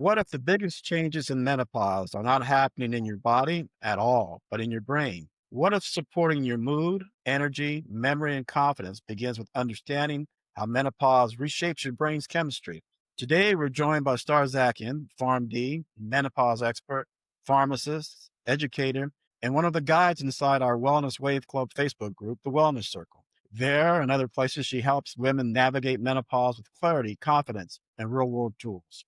What if the biggest changes in menopause are not happening in your body at all, but in your brain? What if supporting your mood, energy, memory, and confidence begins with understanding how menopause reshapes your brain's chemistry? Today, we're joined by Star Zakian, PharmD, menopause expert, pharmacist, educator, and one of the guides inside our Wellness Wave Club Facebook group, the Wellness Circle. There and other places, she helps women navigate menopause with clarity, confidence, and real world tools.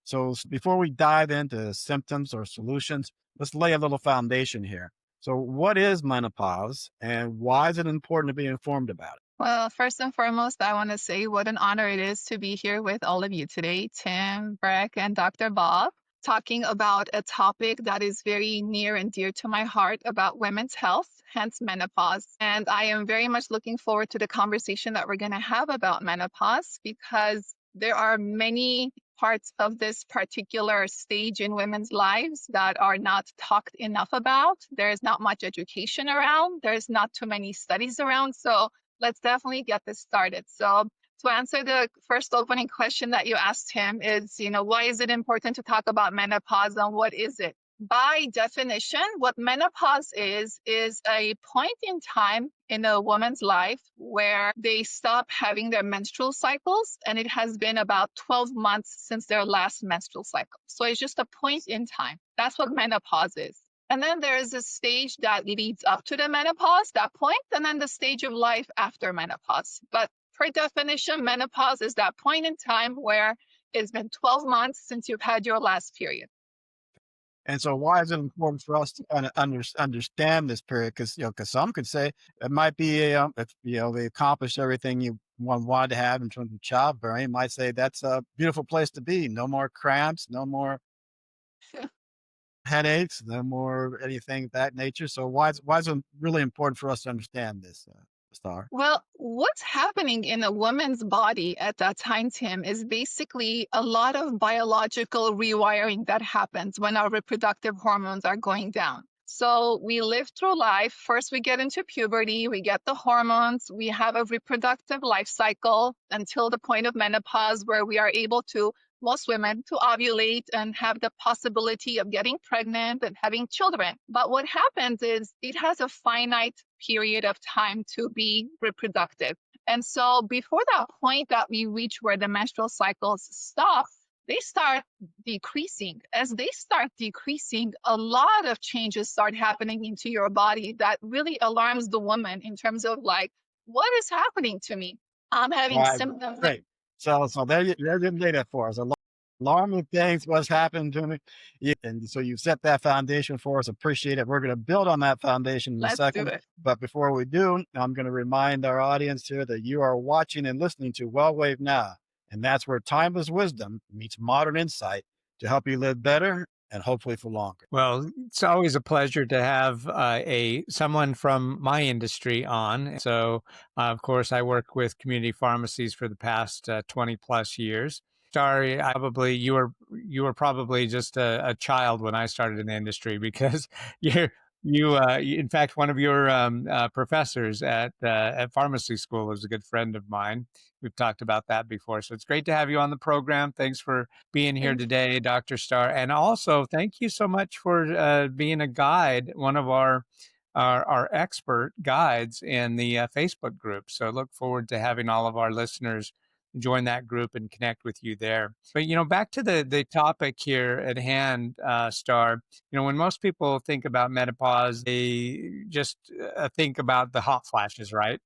So before we dive into symptoms or solutions, let's lay a little foundation here. So, what is menopause and why is it important to be informed about it? Well, first and foremost, I want to say what an honor it is to be here with all of you today, Tim, Breck, and Dr. Bob, talking about a topic that is very near and dear to my heart about women's health, hence menopause. And I am very much looking forward to the conversation that we're going to have about menopause because there are many parts of this particular stage in women's lives that are not talked enough about. There's not much education around, there's not too many studies around. So let's definitely get this started. So to answer the first opening question that you asked him is, why is it important to talk about menopause and what is it? By definition, what menopause is a point in time in a woman's life where they stop having their menstrual cycles, and it has been about 12 months since their last menstrual cycle. So it's just a point in time. That's what menopause is. And then there is a stage that leads up to the menopause, that point, and then the stage of life after menopause. But per definition, menopause is that point in time where it's been 12 months since you've had your last period. And so, why is it important for us to kind of understand this period? Because some could say it might be, if they accomplished everything you one wanted to have in terms of childbearing, you might say that's a beautiful place to be. No more cramps, no more headaches, no more anything of that nature. So why is it really important for us to understand this, Star? Well, what's happening in a woman's body at that time, Tim, is basically a lot of biological rewiring that happens when our reproductive hormones are going down. So we live through life. First, we get into puberty, we get the hormones, we have a reproductive life cycle until the point of menopause, where we are able to, most women, to ovulate and have the possibility of getting pregnant and having children. But what happens is it has a finite period of time to be reproductive. And so before that point that we reach where the menstrual cycles stop, they start decreasing. As they start decreasing, a lot of changes start happening into your body that really alarms the woman in terms of like, what is happening to me? I'm having Right, symptoms like, great. So there you laid it for us. Alarming things, what's happened to me. And so you set that foundation for us. Appreciate it. We're going to build on that foundation in a let's do second. it. But before we do, I'm going to remind our audience here that you are watching and listening to Well Wave Now. And that's where timeless wisdom meets modern insight to help you live better and hopefully for longer. Well, it's always a pleasure to have a someone from my industry on. So, of course, I work with community pharmacies for the past 20 plus years. Sorry, you were probably just a child when I started in the industry because in fact, one of your professors at pharmacy school is a good friend of mine. We've talked about that before, so it's great to have you on the program. Thanks for being here Thank today, Dr. Starr. And also, thank you so much for being a guide, one of our expert guides in the Facebook group. So look forward to having all of our listeners join that group and connect with you there. But, back to the topic here at hand, Starr, when most people think about menopause, they just think about the hot flashes, right?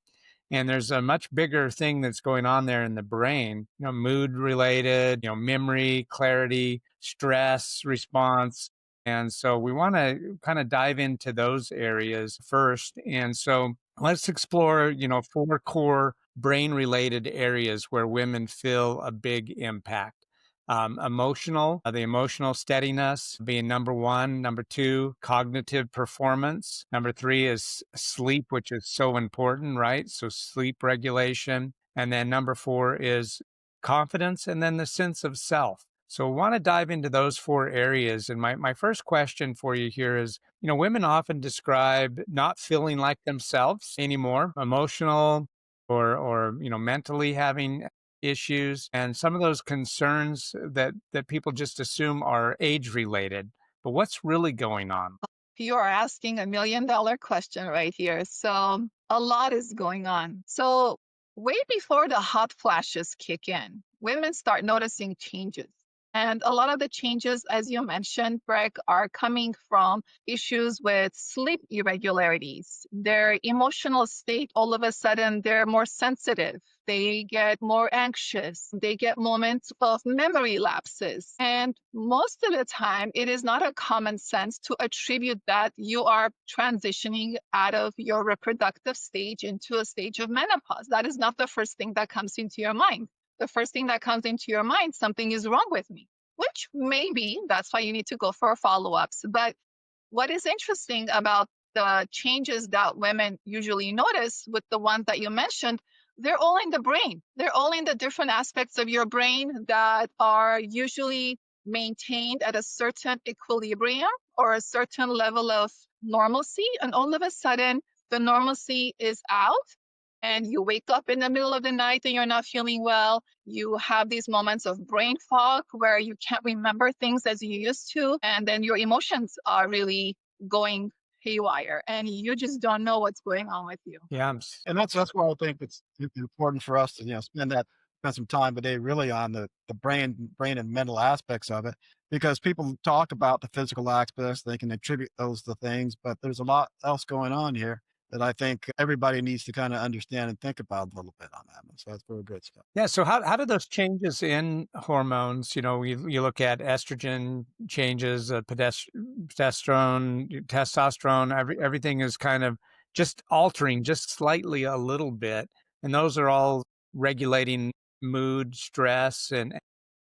And there's a much bigger thing that's going on there in the brain, mood related, memory, clarity, stress response. And so we want to kind of dive into those areas first. And so let's explore, four core brain related areas where women feel a big impact. Emotional, the emotional steadiness being number one. Number two, cognitive performance. Number three is sleep, which is so important, right? So sleep regulation. And then number four is confidence, and then the sense of self. So I want to dive into those four areas. And my first question for you here is, women often describe not feeling like themselves anymore, emotional or mentally having issues and some of those concerns that people just assume are age related. But what's really going on? You are asking $1 million question right here. So a lot is going on. So way before the hot flashes kick in, women start noticing changes. And a lot of the changes, as you mentioned, Breck, are coming from issues with sleep irregularities. Their emotional state, all of a sudden, they're more sensitive. They get more anxious. They get moments of memory lapses. And most of the time, it is not a common sense to attribute that you are transitioning out of your reproductive stage into a stage of menopause. That is not the first thing that comes into your mind. The first thing that comes into your mind, something is wrong with me, which maybe that's why you need to go for follow-ups. But what is interesting about the changes that women usually notice with the ones that you mentioned, they're all in the brain. They're all in the different aspects of your brain that are usually maintained at a certain equilibrium or a certain level of normalcy. And all of a sudden, the normalcy is out and you wake up in the middle of the night and you're not feeling well. You have these moments of brain fog where you can't remember things as you used to. And then your emotions are really going haywire and you just don't know what's going on with you. Yeah, And that's why I think it's important for us to, spend some time today really on the brain and mental aspects of it, because people talk about the physical aspects, they can attribute those to things, but there's a lot else going on here that I think everybody needs to kind of understand and think about a little bit on that one. So that's very good stuff. yeah. So how do those changes in hormones? You look at estrogen changes, progesterone, testosterone. Everything is kind of just altering just slightly a little bit, and those are all regulating mood, stress, and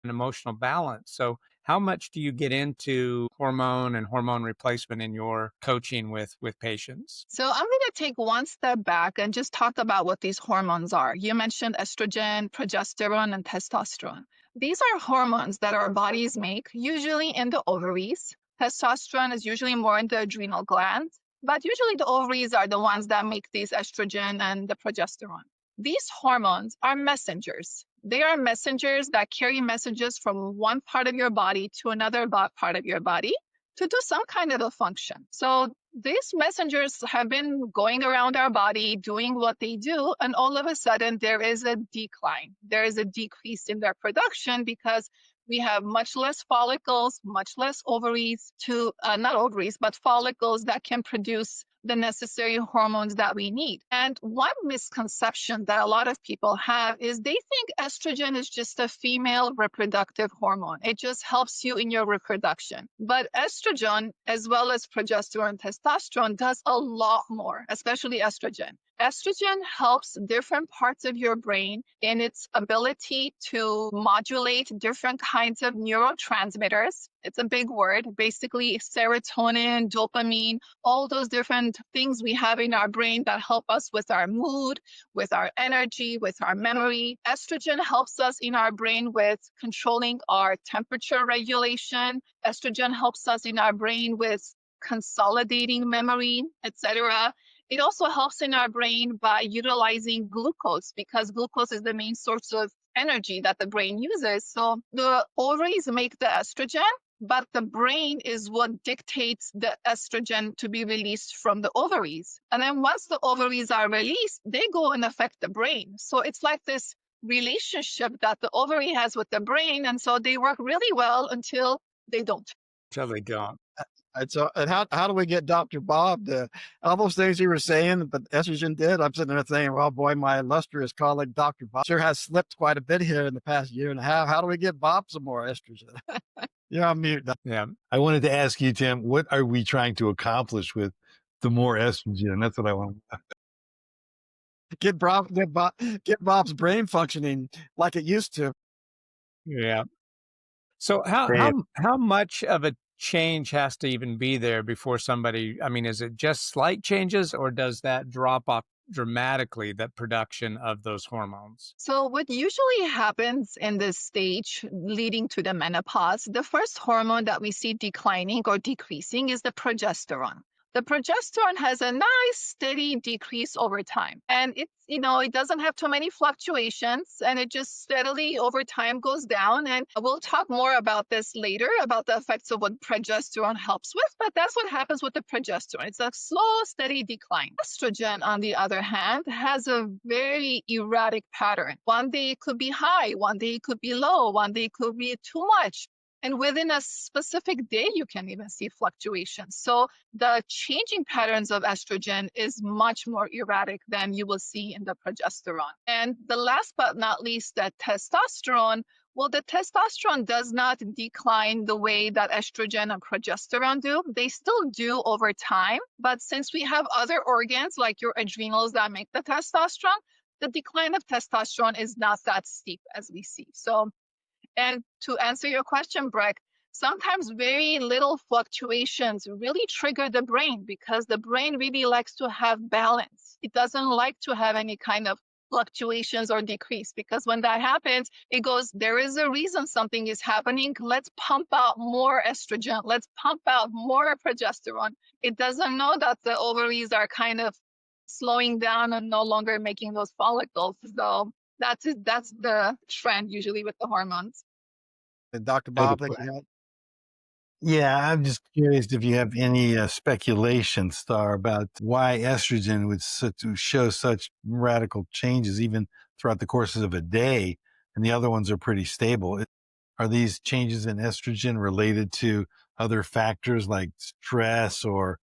emotional balance. So how much do you get into hormone and hormone replacement in your coaching with patients? So I'm going to take one step back and just talk about what these hormones are. You mentioned estrogen, progesterone, and testosterone. These are hormones that our bodies make, usually in the ovaries. Testosterone is usually more in the adrenal glands, but usually the ovaries are the ones that make these estrogen and the progesterone. These hormones are messengers. They are messengers that carry messages from one part of your body to another part of your body to do some kind of a function. So these messengers have been going around our body doing what they do, and all of a sudden there is a decline. There is a decrease in their production because we have much less follicles, much less ovaries not ovaries, but follicles that can produce the necessary hormones that we need. And one misconception that a lot of people have is they think estrogen is just a female reproductive hormone. It just helps you in your reproduction. But estrogen, as well as progesterone and testosterone, does a lot more, especially estrogen. Estrogen helps different parts of your brain in its ability to modulate different kinds of neurotransmitters. It's a big word, basically serotonin, dopamine, all those different things we have in our brain that help us with our mood, with our energy, with our memory. Estrogen helps us in our brain with controlling our temperature regulation. Estrogen helps us in our brain with consolidating memory, etc. It also helps in our brain by utilizing glucose because glucose is the main source of energy that the brain uses. So the ovaries make the estrogen, but the brain is what dictates the estrogen to be released from the ovaries. And then once the ovaries are released, they go and affect the brain. So it's like this relationship that the ovary has with the brain. And so they work really well until they don't. Until they don't. And so, and how do we get Dr. Bob to all those things you were saying, but estrogen did? I'm sitting there saying, well, boy, my illustrious colleague, Dr. Bob, sure has slipped quite a bit here in the past year and a half. How do we get Bob some more estrogen? You're on mute. Yeah. I wanted to ask you, Tim, what are we trying to accomplish with the more estrogen? That's what I want. Get Bob's brain functioning like it used to. Yeah. So how much of a change has to even be there before somebody, I mean, is it just slight changes or does that drop off dramatically, the production of those hormones? So what usually happens in this stage leading to the menopause, the first hormone that we see declining or decreasing is the progesterone. The progesterone has a nice steady decrease over time. And it doesn't have too many fluctuations, and it just steadily over time goes down. And we'll talk more about this later, about the effects of what progesterone helps with, but that's what happens with the progesterone. It's a slow, steady decline. Estrogen, on the other hand, has a very erratic pattern. One day it could be high, one day it could be low, one day it could be too much. And within a specific day, you can even see fluctuations. So the changing patterns of estrogen is much more erratic than you will see in the progesterone. And the last but not least, that testosterone, well, the testosterone does not decline the way that estrogen and progesterone do. They still do over time. But since we have other organs like your adrenals that make the testosterone, the decline of testosterone is not that steep as we see. And to answer your question, Breck, sometimes very little fluctuations really trigger the brain, because the brain really likes to have balance. It doesn't like to have any kind of fluctuations or decrease, because when that happens, it goes, there is a reason something is happening. Let's pump out more estrogen. Let's pump out more progesterone. It doesn't know that the ovaries are kind of slowing down and no longer making those follicles. So that's the trend usually with the hormones. And Dr. I have a Bob, that you had? Yeah, I'm just curious if you have any speculation, Star, about why estrogen would show such radical changes even throughout the courses of a day, and the other ones are pretty stable. Are these changes in estrogen related to other factors like stress or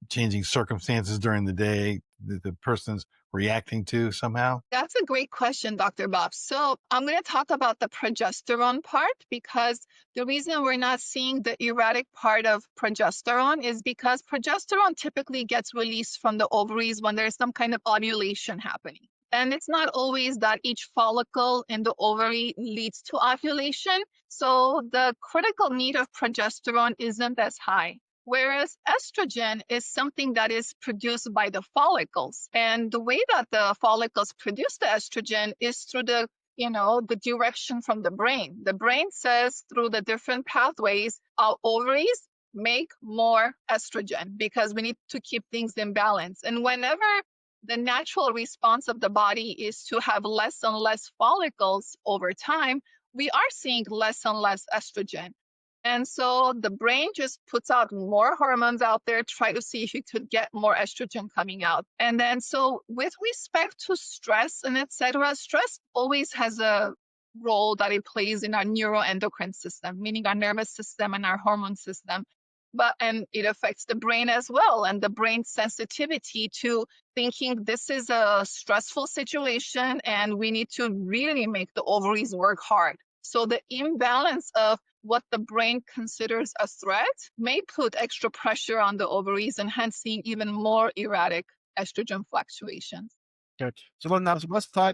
changing circumstances during the day that the person's reacting to somehow? That's a great question, Dr. Bob. So I'm going to talk about the progesterone part, because the reason we're not seeing the erratic part of progesterone is because progesterone typically gets released from the ovaries when there's some kind of ovulation happening. And it's not always that each follicle in the ovary leads to ovulation. So the critical need of progesterone isn't as high. Whereas estrogen is something that is produced by the follicles. And the way that the follicles produce the estrogen is through the direction from the brain. The brain says through the different pathways, our ovaries make more estrogen because we need to keep things in balance. And whenever the natural response of the body is to have less and less follicles over time, we are seeing less and less estrogen. And so the brain just puts out more hormones out there, try to see if you could get more estrogen coming out. And then so with respect to stress and etc., stress always has a role that it plays in our neuroendocrine system, meaning our nervous system and our hormone system. And it affects the brain as well, and the brain's sensitivity to thinking this is a stressful situation and we need to really make the ovaries work hard. So the imbalance of what the brain considers a threat may put extra pressure on the ovaries, and hence seeing even more erratic estrogen fluctuations. Good. So let's tie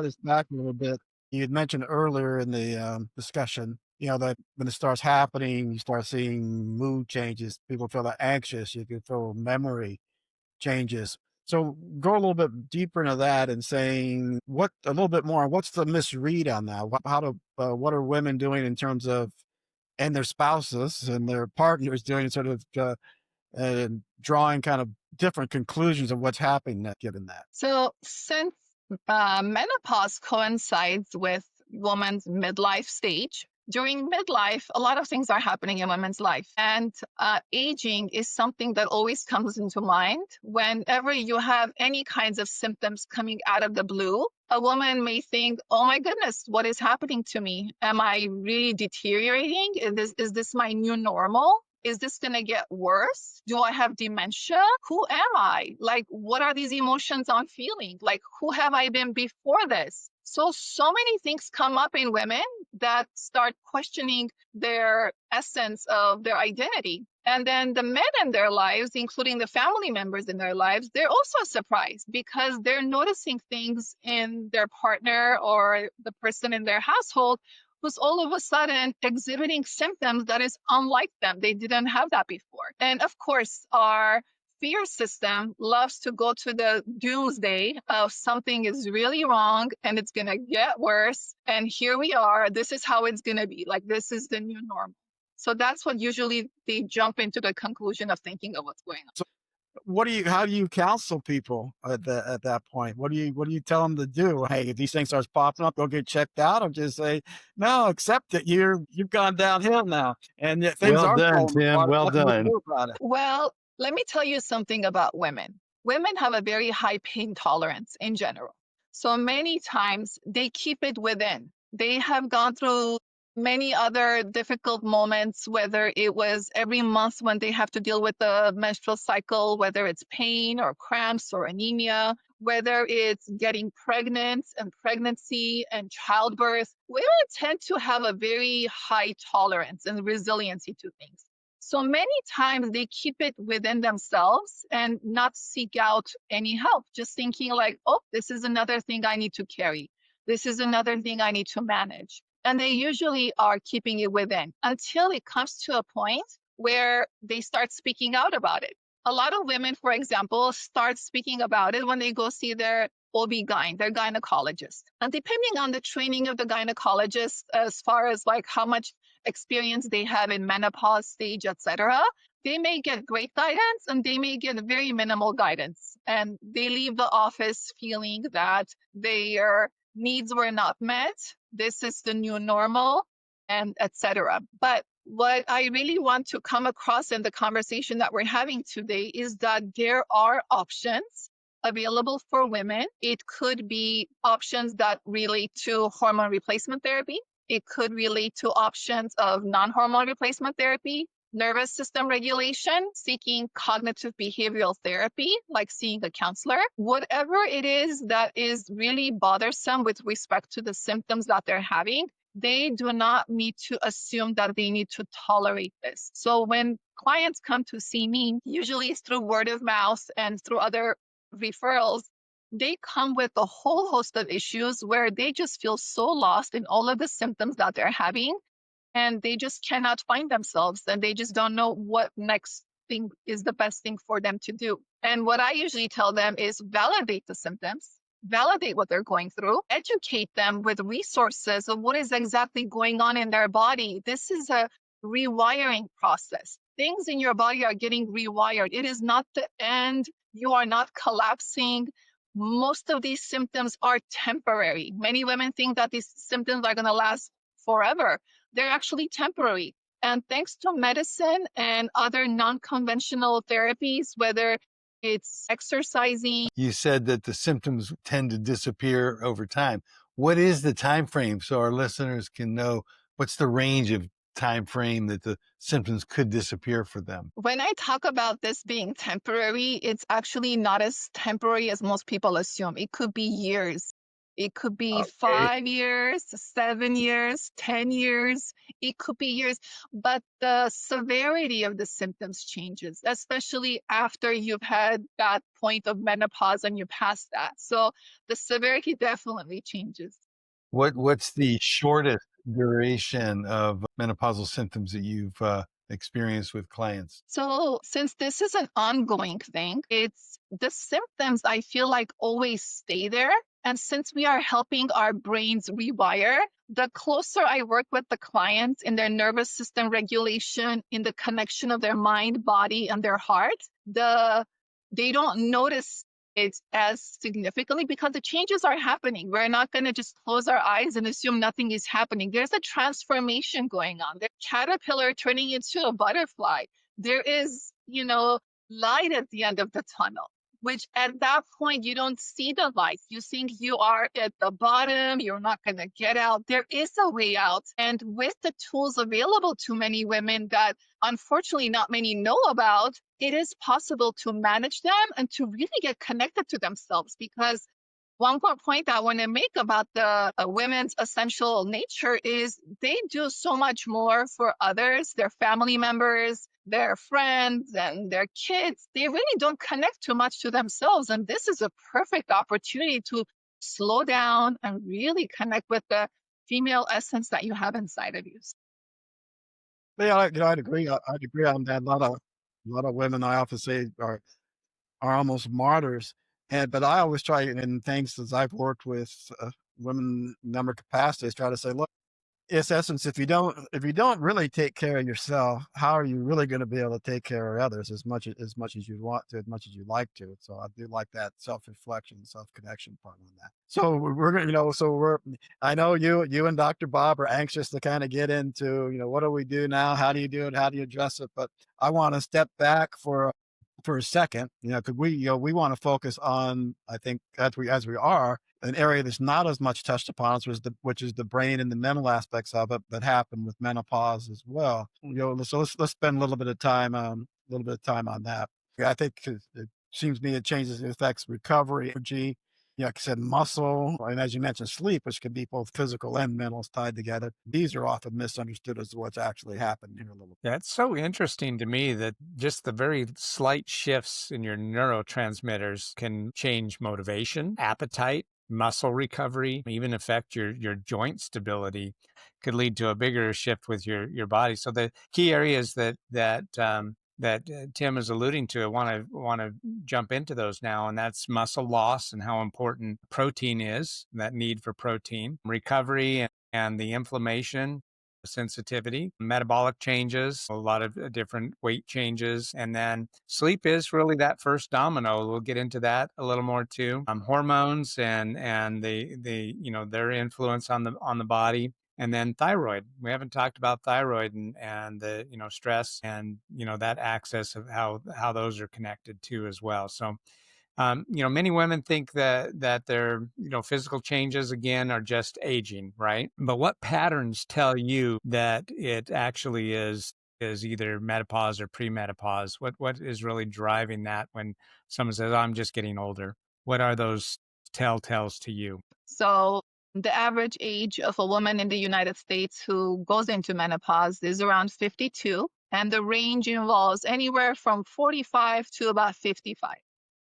this back a little bit. You had mentioned earlier in the discussion, that when it starts happening, you start seeing mood changes. People feel anxious. You can feel memory changes. So go a little bit deeper into that and saying a little bit more. What's the misread on that? What are women doing in terms of, and their spouses and their partners doing, sort of drawing kind of different conclusions of what's happening given that? So since menopause coincides with woman's midlife stage, during midlife, a lot of things are happening in women's life. And aging is something that always comes into mind whenever you have any kinds of symptoms coming out of the blue. A woman may think, oh my goodness, what is happening to me? Am I really deteriorating? Is this my new normal? Is this going to get worse? Do I have dementia? Who am I? Like, what are these emotions I'm feeling? Like, who have I been before this? So many things come up in women that start questioning their essence of their identity. And then the men in their lives, including the family members in their lives, they're also surprised because they're noticing things in their partner or the person in their household who's all of a sudden exhibiting symptoms that is unlike them. They didn't have that before. And of course, our fear system loves to go to the doomsday of something is really wrong and it's going to get worse. And here we are. This is how it's going to be. Like, this is the new normal. So that's what usually they jump into the conclusion of thinking of what's going on. So how do you counsel people at that point? What do you tell them to do? Hey, if these things starts popping up, go get checked out, or just say, no, accept it. You've gone downhill now, and yet things Well are done, falling Tim. apart. Well What do you done. do about it? Well, let me tell you something about women. Women have a very high pain tolerance in general. So many times they keep it within. They have gone through many other difficult moments, whether it was every month when they have to deal with the menstrual cycle, whether it's pain or cramps or anemia, whether it's getting pregnant and pregnancy and childbirth. Women tend to have a very high tolerance and resiliency to things. So many times they keep it within themselves and not seek out any help, just thinking like, oh, this is another thing I need to carry. This is another thing I need to manage. And they usually are keeping it within until it comes to a point where they start speaking out about it. A lot of women, for example, start speaking about it when they go see their OB-GYN, their gynecologist. And depending on the training of the gynecologist, as far as like how much experience they have in menopause stage, etc., they may get great guidance and they may get very minimal guidance. And they leave the office feeling that their needs were not met. This is the new normal, and etc. But what I really want to come across in the conversation that we're having today is that there are options available for women. It could be options that relate to hormone replacement therapy. It could relate to options of non-hormone replacement therapy, nervous system regulation, seeking cognitive behavioral therapy, like seeing a counselor. Whatever it is that is really bothersome with respect to the symptoms that they're having, they do not need to assume that they need to tolerate this. So when clients come to see me, usually it's through word of mouth and through other referrals, they come with a whole host of issues where they just feel so lost in all of the symptoms that they're having, and they just cannot find themselves, and they just don't know what next thing is the best thing for them to do. And what I usually tell them is validate the symptoms, validate what they're going through, educate them with resources of what is exactly going on in their body. This is a rewiring process. Things in your body are getting rewired. It is not the end. You are not collapsing. Most of these symptoms are temporary. Many women think that these symptoms are going to last forever. They're actually temporary. And thanks to medicine and other non-conventional therapies, whether it's exercising. You said that the symptoms tend to disappear over time. What is the time frame so our listeners can know what's the range of time frame that the symptoms could disappear for them? When I talk about this being temporary, it's actually not as temporary as most people assume. It could be years. It could be Okay. 5 years, 7 years, 10 years. It could be years, but the severity of the symptoms changes, especially after you've had that point of menopause and you pass that. So the severity definitely changes. What's the shortest duration of menopausal symptoms that you've experienced with clients? So, since this is an ongoing thing, it's the symptoms I feel like always stay there. And since we are helping our brains rewire, the closer I work with the clients in their nervous system regulation, in the connection of their mind, body, and their heart, they don't notice it as significantly because the changes are happening. We're not going to just close our eyes and assume nothing is happening. There's a transformation going on. There's a caterpillar turning into a butterfly. There is, light at the end of the tunnel, which at that point you don't see the light. You think you are at the bottom, you're not going to get out. There is a way out. And with the tools available to many women that unfortunately not many know about, it is possible to manage them and to really get connected to themselves. Because one more point I want to make about the women's essential nature is they do so much more for others, their family members, their friends, and their kids. They really don't connect too much to themselves. And this is a perfect opportunity to slow down and really connect with the female essence that you have inside of you. Yeah, I'd agree. I'd agree on that. A lot of women I often say are almost martyrs, but I always try, and things as I've worked with women in number capacities, try to say, look, its essence, if you don't really take care of yourself, how are you really going to be able to take care of others as much as you want to, as much as you like to? So I do like that self-reflection, self-connection part on that. So we're gonna, I know you and Dr. Bob are anxious to kind of get into, what do we do now? How do you do it? How do you address it? But I want to step back for a second, because we want to focus on, I think, as we are, an area that's not as much touched upon, which is the brain and the mental aspects of it that happen with menopause as well. So let's spend a little bit of time on that. Yeah, I think it seems to me it changes, it affects recovery, energy, like I said, muscle, and as you mentioned, sleep, which can be both physical and mental tied together. These are often misunderstood as to what's actually happened here a little. Yeah, it's so interesting to me that just the very slight shifts in your neurotransmitters can change motivation, appetite, muscle recovery, even affect your joint stability. Could lead to a bigger shift with your body. So the key areas that Tim is alluding to, I want to jump into those now, and that's muscle loss and how important protein is, that need for protein, recovery, and the inflammation sensitivity, metabolic changes, a lot of different weight changes, and then sleep is really that first domino. We'll get into that a little more too. Hormones and their influence on the body. And then thyroid. We haven't talked about thyroid and the stress and that axis of how those are connected too as well. So many women think that their physical changes again are just aging, right? But what patterns tell you that it actually is either menopause or premenopause? What is really driving that when someone says, "I'm just getting older"? What are those telltales to you? So the average age of a woman in the United States who goes into menopause is around 52, and the range involves anywhere from 45 to about 55.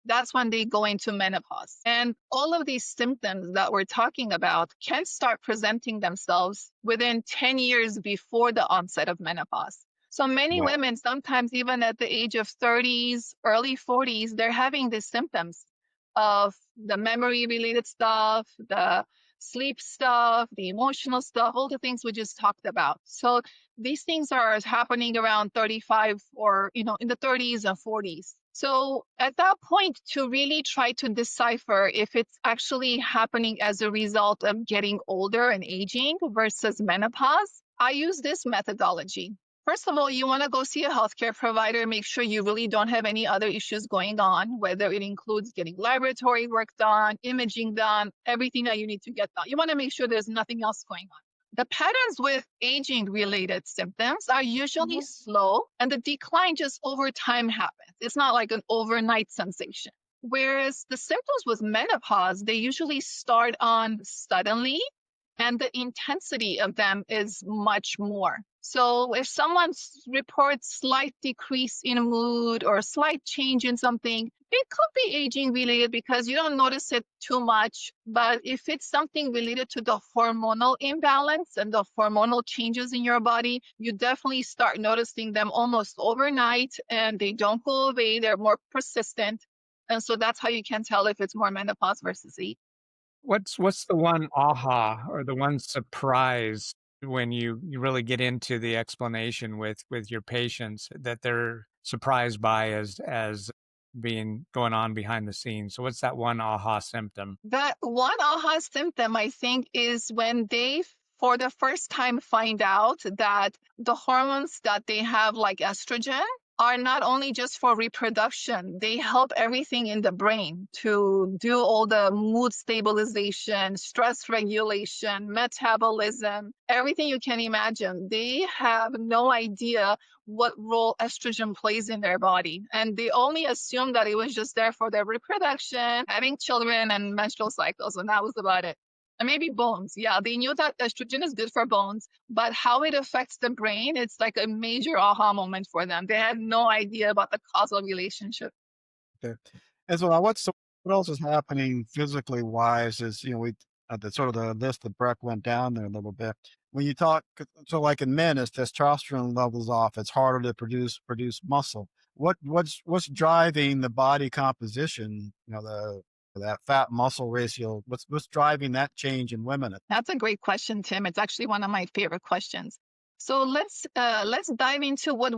That's when they go into menopause. And all of these symptoms that we're talking about can start presenting themselves within 10 years before the onset of menopause. So many Wow. women, sometimes even at the age of 30s, early 40s, they're having these symptoms of the memory related stuff, the sleep stuff, the emotional stuff, all the things we just talked about. So these things are happening around 35 or, in the 30s and 40s. So at that point, to really try to decipher if it's actually happening as a result of getting older and aging versus menopause, I use this methodology. First of all, you want to go see a healthcare provider, make sure you really don't have any other issues going on, whether it includes getting laboratory work done, imaging done, everything that you need to get done. You want to make sure there's nothing else going on. The patterns with aging related symptoms are usually slow, and the decline just over time happens. It's not like an overnight sensation. Whereas the symptoms with menopause, they usually start on suddenly, and the intensity of them is much more. So if someone reports slight decrease in mood or slight change in something, it could be aging related because you don't notice it too much. But if it's something related to the hormonal imbalance and the hormonal changes in your body, you definitely start noticing them almost overnight, and they don't go away. They're more persistent. And so that's how you can tell if it's more menopause versus age. What's the one aha or the one surprise when you really get into the explanation with your patients that they're surprised by as being going on behind the scenes? So what's that one aha symptom? That one aha symptom, I think, is when they, for the first time, find out that the hormones that they have, like estrogen, are not only just for reproduction, they help everything in the brain to do all the mood stabilization, stress regulation, metabolism, everything you can imagine. They have no idea what role estrogen plays in their body. And they only assume that it was just there for their reproduction, having children, and menstrual cycles. And that was about it. And maybe bones. Yeah, they knew that estrogen is good for bones, but how it affects the brain, it's like a major aha moment for them. They had no idea about the causal relationship. Okay. And so now what else is happening physically wise is, we the sort of the list that Breck went down there a little bit. When you talk, so like in men, as testosterone levels off, it's harder to produce muscle. What's driving the body composition? that fat muscle ratio? What's driving that change in women? That's a great question, Tim. It's actually one of my favorite questions. So let's dive into what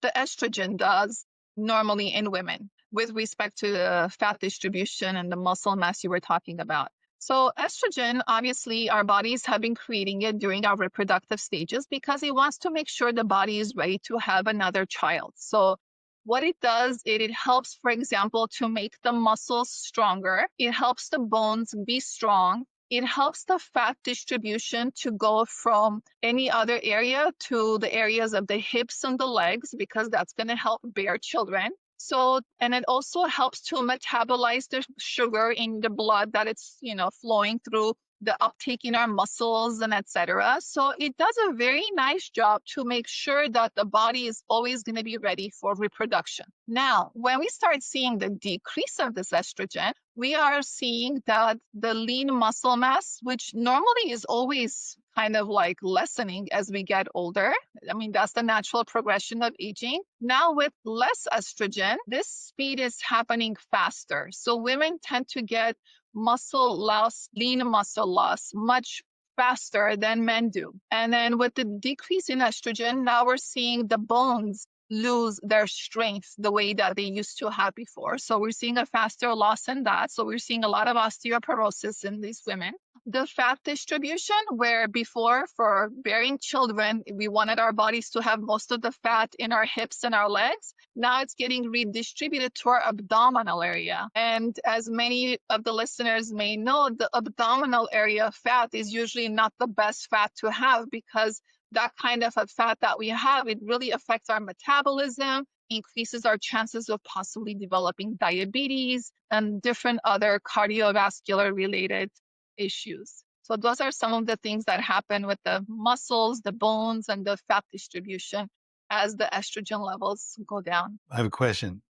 the estrogen does normally in women with respect to the fat distribution and the muscle mass you were talking about. So estrogen, obviously, our bodies have been creating it during our reproductive stages because it wants to make sure the body is ready to have another child. So what it does, it helps, for example, to make the muscles stronger. It helps the bones be strong. It helps the fat distribution to go from any other area to the areas of the hips and the legs, because that's going to help bear children. So, and it also helps to metabolize the sugar in the blood that it's, flowing through the uptake in our muscles and etc. So it does a very nice job to make sure that the body is always going to be ready for reproduction. Now, when we start seeing the decrease of this estrogen, we are seeing that the lean muscle mass, which normally is always kind of like lessening as we get older. I mean, that's the natural progression of aging. Now, with less estrogen, this speed is happening faster. So women tend to get muscle loss, lean muscle loss, much faster than men do. And then with the decrease in estrogen, now we're seeing the bones lose their strength the way that they used to have before. So we're seeing a faster loss in that. So we're seeing a lot of osteoporosis in these women. The fat distribution, where before for bearing children, we wanted our bodies to have most of the fat in our hips and our legs. Now it's getting redistributed to our abdominal area. And as many of the listeners may know, the abdominal area fat is usually not the best fat to have, because that kind of a fat that we have, it really affects our metabolism, increases our chances of possibly developing diabetes and different other cardiovascular related issues. So those are some of the things that happen with the muscles, the bones, and the fat distribution as the estrogen levels go down. I have a question.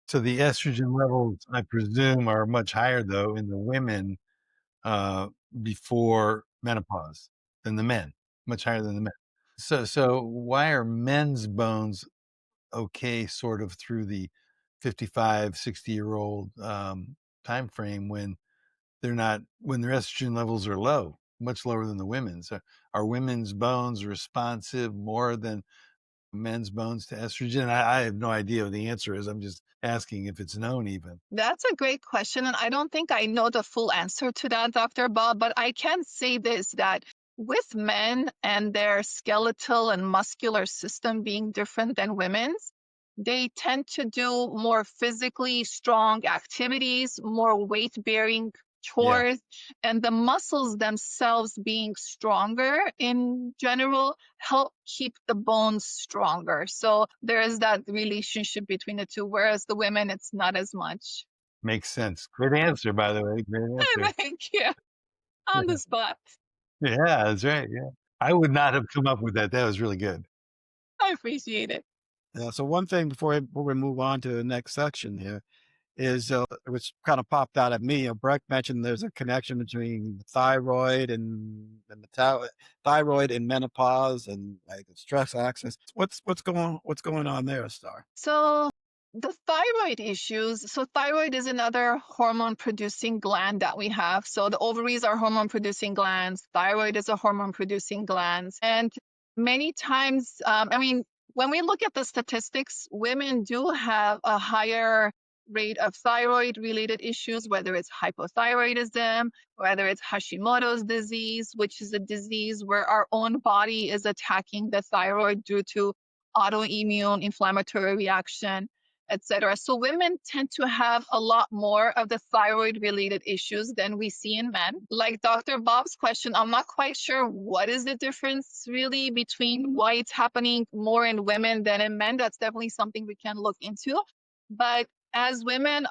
So the estrogen levels, I presume, are much higher though in the women before menopause than the men, much higher than the men. So why are men's bones okay sort of through the 55, 60-year-old time frame when their estrogen levels are low, much lower than the women's? Are women's bones responsive more than men's bones to estrogen? I have no idea what the answer is. I'm just asking if it's known even. That's a great question. And I don't think I know the full answer to that, Dr. Bob, but I can say this, that with men and their skeletal and muscular system being different than women's, they tend to do more physically strong activities, more weight bearing chores, and the muscles themselves being stronger in general help keep the bones stronger. So there is that relationship between the two, whereas the women, it's not as much. Makes sense. Great answer, by the way. Great answer. Thank you. On the spot. Yeah, that's right. Yeah. I would not have come up with that. That was really good. I appreciate it. So one thing before we move on to the next section here is, which kind of popped out at me. Breck mentioned there's a connection between thyroid and thyroid and menopause and like the stress axis. What's going on there, Star? So the thyroid issues. So thyroid is another hormone producing gland that we have. So the ovaries are hormone producing glands. Thyroid is a hormone producing gland. And many times, when we look at the statistics, women do have a higher rate of thyroid related issues, whether it's hypothyroidism, whether it's Hashimoto's disease, which is a disease where our own body is attacking the thyroid due to autoimmune inflammatory reaction, etc. So women tend to have a lot more of the thyroid related issues than we see in men. Like Dr. Bob's question, I'm not quite sure what is the difference really between why it's happening more in women than in men. That's definitely something we can look into. But as women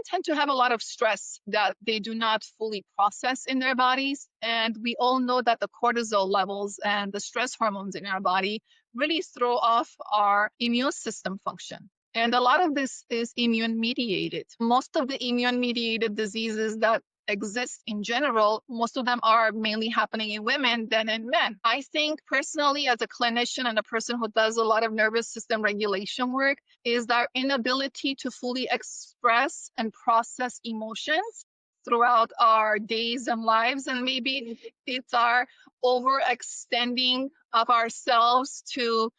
tend to have a lot of stress that they do not fully process in their bodies. And we all know that the cortisol levels and the stress hormones in our body really throw off our immune system function. And a lot of this is immune mediated. Most of the immune mediated diseases that exist in general, most of them are mainly happening in women than in men. I think personally, as a clinician and a person who does a lot of nervous system regulation work, is our inability to fully express and process emotions throughout our days and lives. And maybe it's our overextending of ourselves to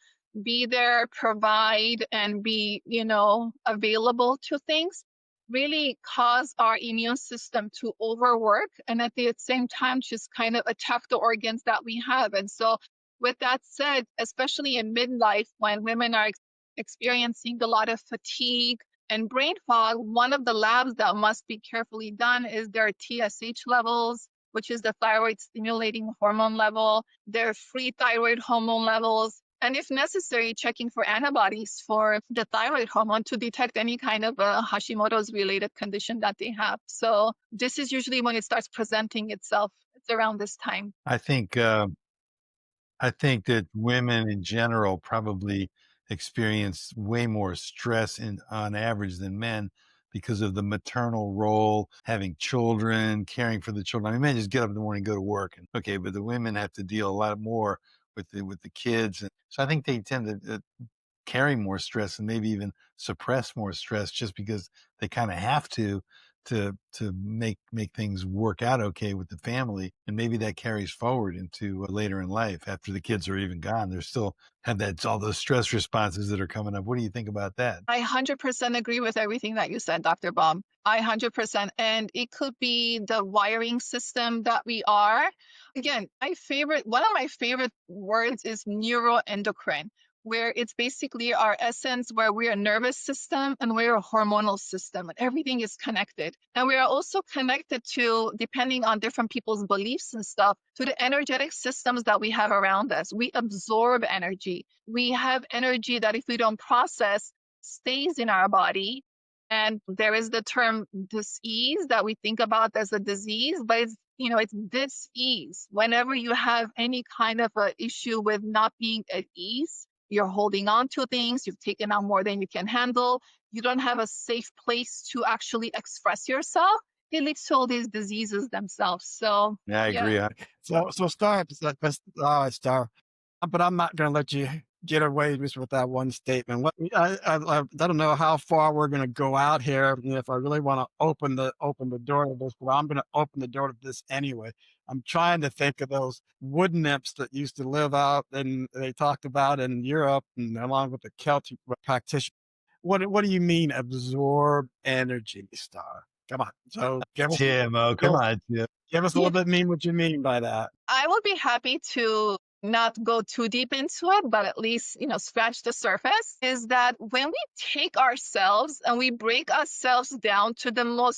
be there, provide, and be, available to things, really cause our immune system to overwork and at the same time just kind of attack the organs that we have. And so with that said, especially in midlife when women are experiencing a lot of fatigue and brain fog, one of the labs that must be carefully done is their TSH levels, which is the thyroid stimulating hormone level, their free thyroid hormone levels, and if necessary, checking for antibodies for the thyroid hormone to detect any kind of a Hashimoto's related condition that they have. So this is usually when it starts presenting itself. It's around this time. I think that women in general probably experience way more stress on average than men because of the maternal role, having children, caring for the children. I mean, men just get up in the morning, go to work, and okay, but the women have to deal a lot more with the kids, and so I think they tend to carry more stress and maybe even suppress more stress just because they kind of have to make things work out okay with the family, and maybe that carries forward into later in life after the kids are even gone. They're still have all those stress responses that are coming up. What do you think about that? I 100% agree with everything that you said, Dr. Bob. I 100%. And it could be the wiring system that we are. Again, one of my favorite words is neuroendocrine, where it's basically our essence, where we're a nervous system and we're a hormonal system, and everything is connected. And we are also connected to, depending on different people's beliefs and stuff, to the energetic systems that we have around us. We absorb energy. We have energy that if we don't process, stays in our body. And there is the term dis-ease that we think about as a disease, but it's dis-ease. Whenever you have any kind of an issue with not being at ease, you're holding on to things, you've taken on more than you can handle, you don't have a safe place to actually express yourself, it leads to all these diseases themselves. So Yeah, I agree. So Star, Star, but I'm not going to let you get away just with that one statement. I don't know how far we're going to go out here. If I really want to open the door to this, but I'm going to open the door to this anyway. I'm trying to think of those wood nymphs that used to live out and they talked about in Europe, and along with the Celtic practitioners. What do you mean absorb energy, Star? Come on. So give us Tim, oh, come on, Tim. give us a little bit what you mean by that. I would be happy to not go too deep into it, but at least, scratch the surface, is that when we take ourselves and we break ourselves down to the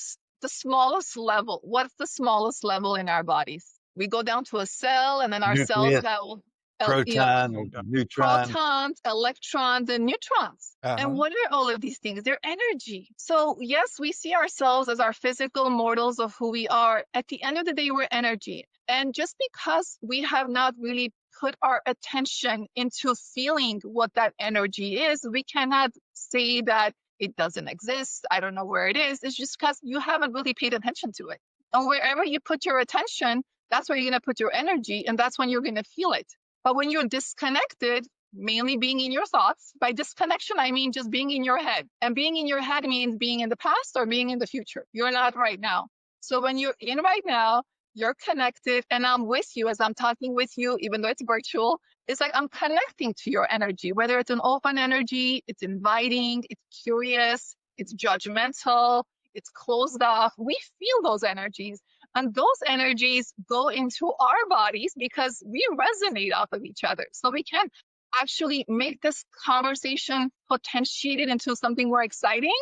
smallest level. What's the smallest level in our bodies? We go down to a cell, and then our cells Nucleus, got proton, neutron. protons, electrons, and neutrons. And what are all of these things? They're energy. So yes, we see ourselves as our physical mortals of who we are. At the end of the day, we're energy. And just because we have not really put our attention into feeling what that energy is, we cannot say that it doesn't exist. I don't know where it is. It's just because you haven't really paid attention to it. And wherever you put your attention, that's where you're going to put your energy, and that's when you're going to feel it. But when you're disconnected, mainly being in your thoughts, by disconnection, I mean just being in your head. And being in your head means being in the past or being in the future. You're not right now. So when you're in right now, you're connected, and I'm with you as I'm talking with you, even though it's virtual. It's like I'm connecting to your energy, whether it's an open energy, it's inviting, it's curious, it's judgmental, it's closed off. We feel those energies, and those energies go into our bodies because we resonate off of each other. So we can actually make this conversation potentiated into something more exciting,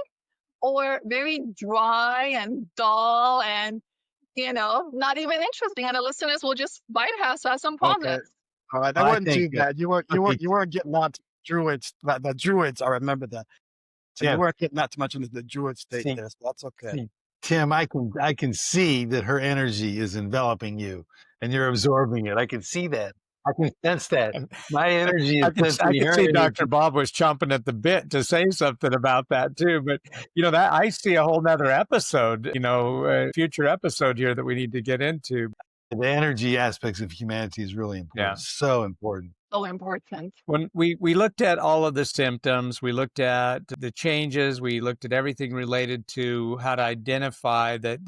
or very dry and dull and not even interesting, and the listeners will just bypass us and pause Okay. it. All right. That I wasn't too think, bad. You weren't getting on to druids. The druids, I remember that. So you Yeah, weren't getting that too much into the druid state see, there. So that's okay. Tim, I can see that her energy is enveloping you and you're absorbing it. I can see that. I can sense that. My energy is I sensing could her see Dr. energy. Bob was chomping at the bit to say something about that too. But that I see a whole nother episode, future episode here that we need to get into. The energy aspects of humanity is really important. Yeah. So important. So important. When we looked at all of the symptoms, we looked at the changes, we looked at everything related to how to identify that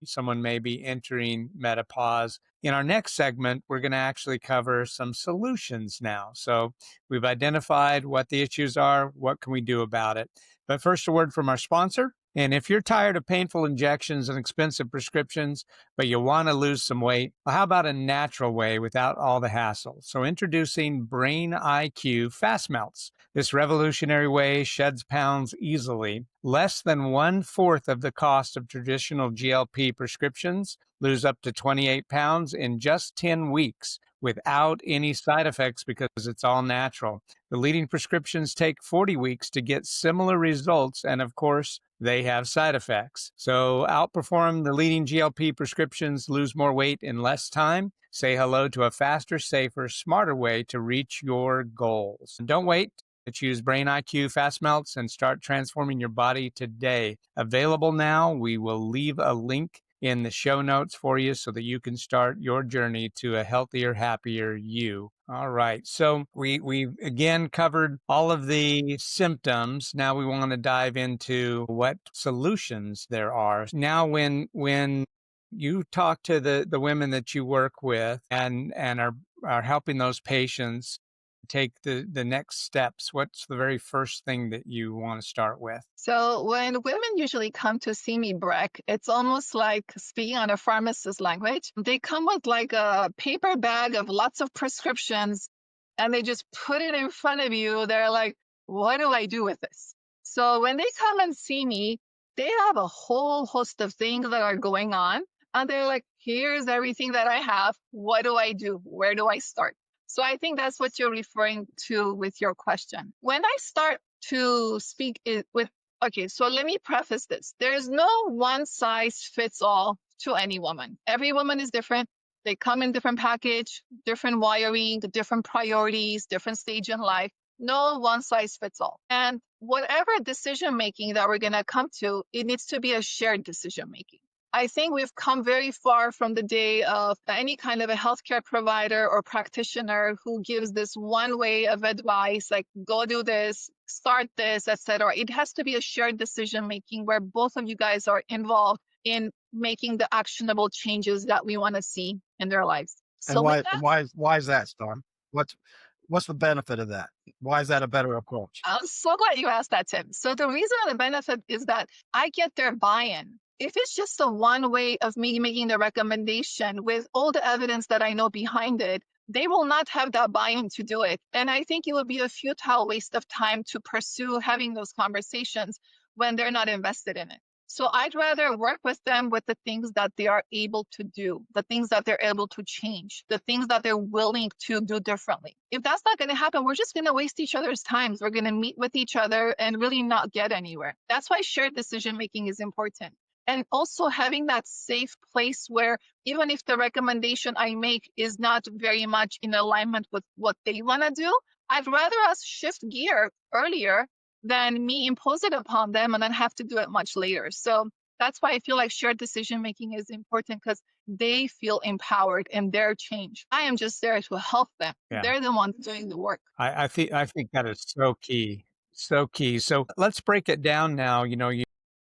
someone may be entering menopause. In our next segment, we're going to actually cover some solutions now. So we've identified what the issues are, what can we do about it. But first, a word from our sponsor. And if you're tired of painful injections and expensive prescriptions, but you want to lose some weight, well, how about a natural way without all the hassle? So introducing Brain IQ Fast Melts. This revolutionary way sheds pounds easily, less than 1/4 of the cost of traditional GLP prescriptions, lose up to 28 pounds in just 10 weeks without any side effects because it's all natural. The leading prescriptions take 40 weeks to get similar results, and of course, they have side effects. So outperform the leading GLP prescriptions, lose more weight in less time. Say hello to a faster, safer, smarter way to reach your goals. And don't wait. Choose Brain IQ Fast Melts and start transforming your body today. Available now. We will leave a link in the show notes for you so that you can start your journey to a healthier, happier you. All right. So we again covered all of the symptoms. Now we want to dive into what solutions there are. Now when you talk to the women that you work with and are helping those patients take the next steps, what's the very first thing that you want to start with? So when women usually come to see me, Breck, it's almost like speaking on a pharmacist language. They come with like a paper bag of lots of prescriptions and they just put it in front of you. They're like, what do I do with this? So when they come and see me, they have a whole host of things that are going on. And they're like, here's everything that I have. What do I do? Where do I start? So I think that's what you're referring to with your question. When I start to speak with, okay, so let me preface this. There's no one size fits all to any woman. Every woman is different. They come in different package, different wiring, different priorities, different stage in life. No one size fits all. And whatever decision making that we're going to come to, it needs to be a shared decision making. I think we've come very far from the day of any kind of a healthcare provider or practitioner who gives this one way of advice, like go do this, start this, etc. It has to be a shared decision making where both of you guys are involved in making the actionable changes that we want to see in their lives. And So with why is that, Storm? What's the benefit of that? Why is that a better approach? I'm so glad you asked that, Tim. So the reason and the benefit is that I get their buy-in. If it's just a one way of me making the recommendation with all the evidence that I know behind it, they will not have that buy-in to do it. And I think it would be a futile waste of time to pursue having those conversations when they're not invested in it. So I'd rather work with them with the things that they are able to do, the things that they're able to change, the things that they're willing to do differently. If that's not going to happen, we're just going to waste each other's times. We're going to meet with each other and really not get anywhere. That's why shared decision making is important. And also having that safe place where even if the recommendation I make is not very much in alignment with what they want to do, I'd rather us shift gear earlier than me impose it upon them and then have to do it much later. So that's why I feel like shared decision making is important because they feel empowered in their change. I am just there to help them. Yeah. They're the ones doing the work. I think that is so key. So key. So let's break it down now.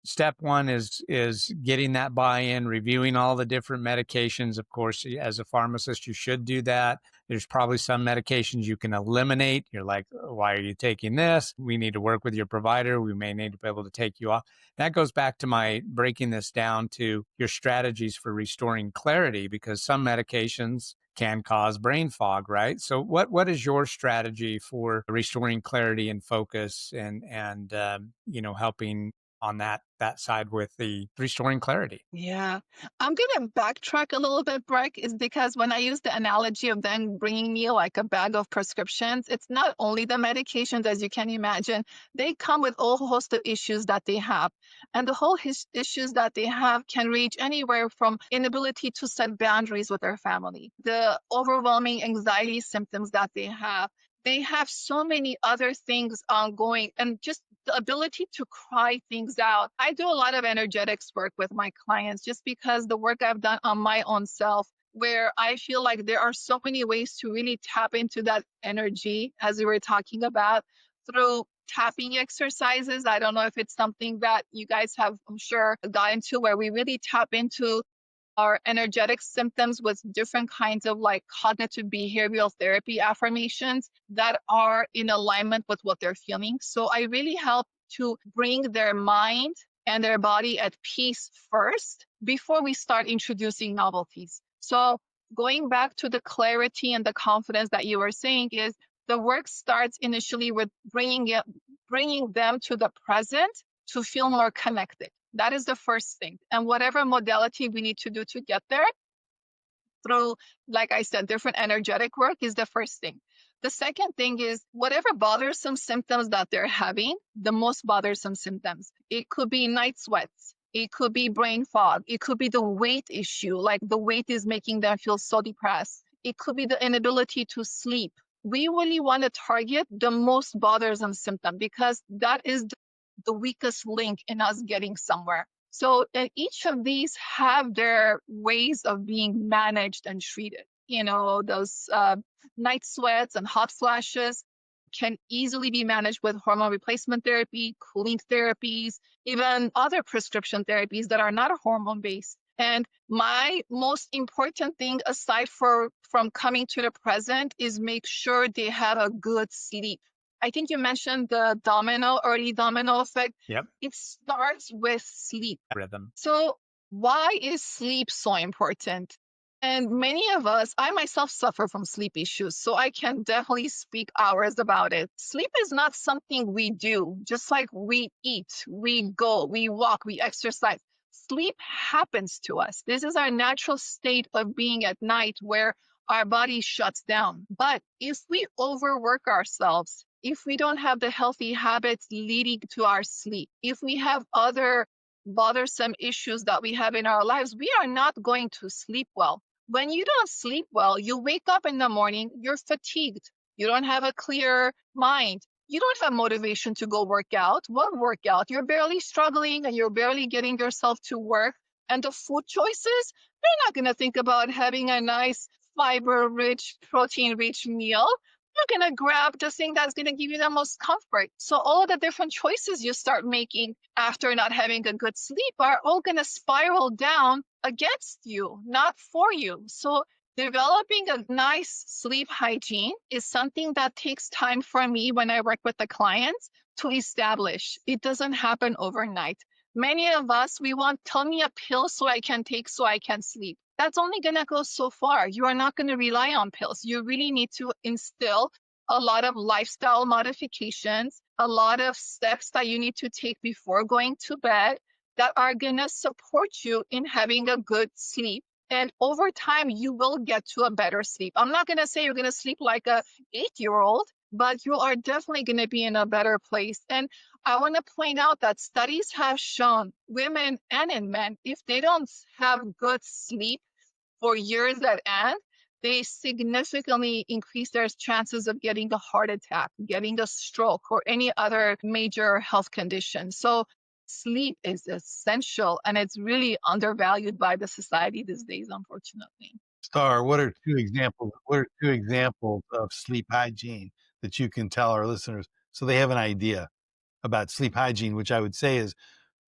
Step one is getting that buy-in, reviewing all the different medications. Of course, as a pharmacist, you should do that. There's probably some medications you can eliminate. You're like, why are you taking this? We need to work with your provider. We may need to be able to take you off. That goes back to my breaking this down to your strategies for restoring clarity, because some medications can cause brain fog, right? So what is your strategy for restoring clarity and focus and helping on that side with the restoring clarity. Yeah. I'm going to backtrack a little bit, Breck, is because when I use the analogy of them bringing me like a bag of prescriptions, it's not only the medications, as you can imagine. They come with a whole host of issues that they have. And the whole issues that they have can range anywhere from inability to set boundaries with their family, the overwhelming anxiety symptoms that they have. They have so many other things ongoing, and just the ability to cry things out. I do a lot of energetics work with my clients just because the work I've done on my own self, where I feel like there are so many ways to really tap into that energy, as we were talking about, through tapping exercises. I don't know if it's something that you guys have, I'm sure, got into, where we really tap into our energetic symptoms with different kinds of like cognitive behavioral therapy affirmations that are in alignment with what they're feeling. So I really help to bring their mind and their body at peace first before we start introducing novelties. So going back to the clarity and the confidence that you were saying, is the work starts initially with bringing them to the present to feel more connected. That is the first thing. And whatever modality we need to do to get there, through, like I said, different energetic work, is the first thing. The second thing is whatever bothersome symptoms that they're having, the most bothersome symptoms. It could be night sweats. It could be brain fog. It could be the weight issue, like the weight is making them feel so depressed. It could be the inability to sleep. We really want to target the most bothersome symptom, because that is the weakest link in us getting somewhere. So each of these have their ways of being managed and treated. You know, those night sweats and hot flashes can easily be managed with hormone replacement therapy, cooling therapies, even other prescription therapies that are not hormone based. And my most important thing, aside from coming to the present, is make sure they have a good sleep. I think you mentioned the early domino effect. Yep. It starts with sleep. Rhythm. So why is sleep so important? And many of us, I myself suffer from sleep issues, so I can definitely speak hours about it. Sleep is not something we do, just like we eat, we go, we walk, we exercise. Sleep happens to us. This is our natural state of being at night, where our body shuts down. But if we overwork ourselves, if we don't have the healthy habits leading to our sleep, if we have other bothersome issues that we have in our lives, we are not going to sleep well. When you don't sleep well, you wake up in the morning, you're fatigued. You don't have a clear mind. You don't have motivation to go work out. What workout? You're barely struggling and you're barely getting yourself to work. And the food choices, you're not going to think about having a nice fiber-rich, protein-rich meal. You're going to grab the thing that's going to give you the most comfort. So all the different choices you start making after not having a good sleep are all going to spiral down against you, not for you. So developing a nice sleep hygiene is something that takes time for me when I work with the clients to establish. It doesn't happen overnight. Many of us, we want, tell me a pill so I can take so I can sleep. That's only going to go so far. You are not going to rely on pills. You really need to instill a lot of lifestyle modifications, a lot of steps that you need to take before going to bed that are going to support you in having a good sleep. And over time, you will get to a better sleep. I'm not going to say you're going to sleep like a 8-year-old, but you are definitely going to be in a better place. And I want to point out that studies have shown, women and in men, if they don't have good sleep for years at end, they significantly increase their chances of getting a heart attack, getting a stroke, or any other major health condition. So sleep is essential, and it's really undervalued by the society these days, unfortunately. Star, what are two examples? What are two examples of sleep hygiene that you can tell our listeners so they have an idea about sleep hygiene? Which I would say is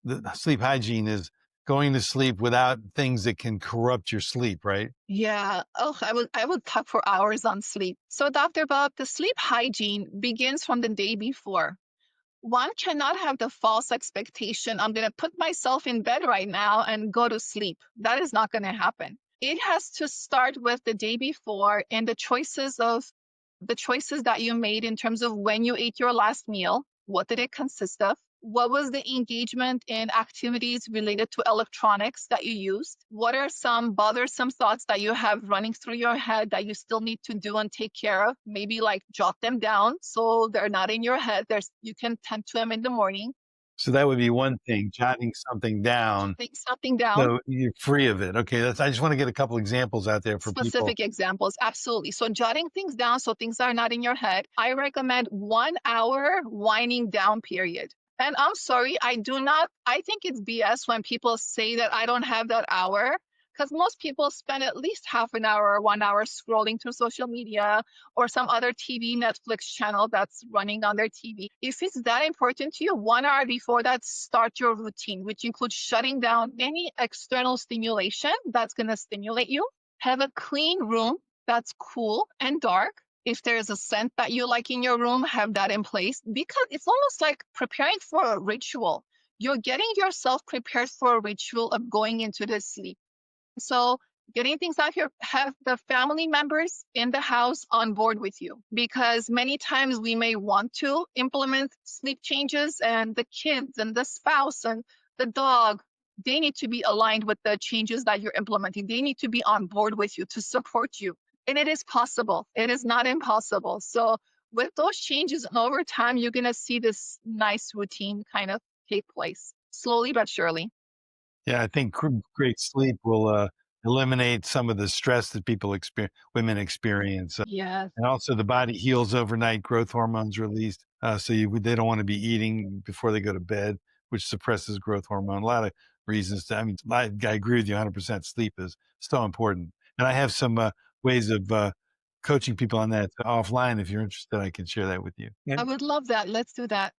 the sleep hygiene is going to sleep without things that can corrupt your sleep, right? Yeah. Oh, I would talk for hours on sleep. So, Dr. Bob, the sleep hygiene begins from the day before. One cannot have the false expectation, I'm going to put myself in bed right now and go to sleep. That is not going to happen. It has to start with the day before and the choices that you made in terms of when you ate your last meal. What did it consist of? What was the engagement in activities related to electronics that you used? What are some bothersome thoughts that you have running through your head that you still need to do and take care of? Maybe like jot them down so they're not in your head. You can tend to them in the morning. So that would be one thing, jotting something down Take something down. so you're free of it. Okay, I just want to get a couple examples out there for people. Specific examples, absolutely. So jotting things down so things are not in your head. I recommend 1 hour winding down period. And I'm sorry, I think it's BS when people say that I don't have that hour, because most people spend at least half an hour or 1 hour scrolling through social media or some other TV, Netflix channel that's running on their TV. If it's that important to you, 1 hour before that, start your routine, which includes shutting down any external stimulation that's going to stimulate you. Have a clean room that's cool and dark. If there's a scent that you like in your room, have that in place, because it's almost like preparing for a ritual. You're getting yourself prepared for a ritual of going into the sleep. So getting things out here, have the family members in the house on board with you, because many times we may want to implement sleep changes, and the kids and the spouse and the dog, they need to be aligned with the changes that you're implementing. They need to be on board with you to support you. And it is possible. It is not impossible. So with those changes, and over time, you're going to see this nice routine kind of take place slowly but surely. Yeah, I think great sleep will eliminate some of the stress that women experience. Yes. And also the body heals overnight, growth hormones released. They don't want to be eating before they go to bed, which suppresses growth hormone. A lot of reasons. I agree with you 100%. Sleep is so important. And I have some ways of coaching people on that offline. If you're interested, I can share that with you. I would love that. Let's do that.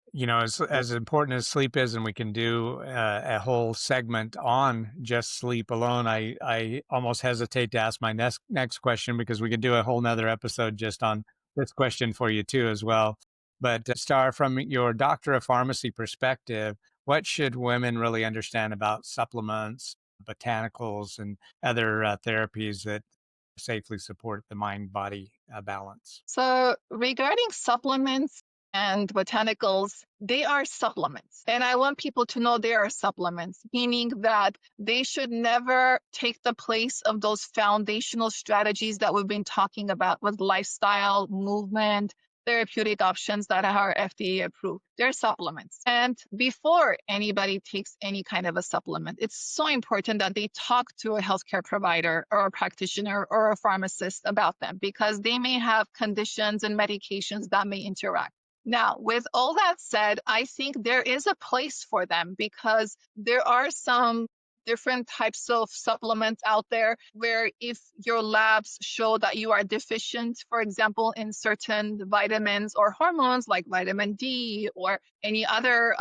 As important as sleep is, and we can do a whole segment on just sleep alone, I almost hesitate to ask my next question, because we could do a whole nother episode just on this question for you too as well. But Star, from your doctor of pharmacy perspective, what should women really understand about supplements, botanicals, and other therapies that safely support the mind-body balance? So regarding supplements and botanicals, they are supplements. And I want people to know they are supplements, meaning that they should never take the place of those foundational strategies that we've been talking about with lifestyle, movement, therapeutic options that are FDA approved. They're supplements. And before anybody takes any kind of a supplement, it's so important that they talk to a healthcare provider or a practitioner or a pharmacist about them, because they may have conditions and medications that may interact. Now, with all that said, I think there is a place for them, because there are some different types of supplements out there where if your labs show that you are deficient, for example, in certain vitamins or hormones like vitamin D or any other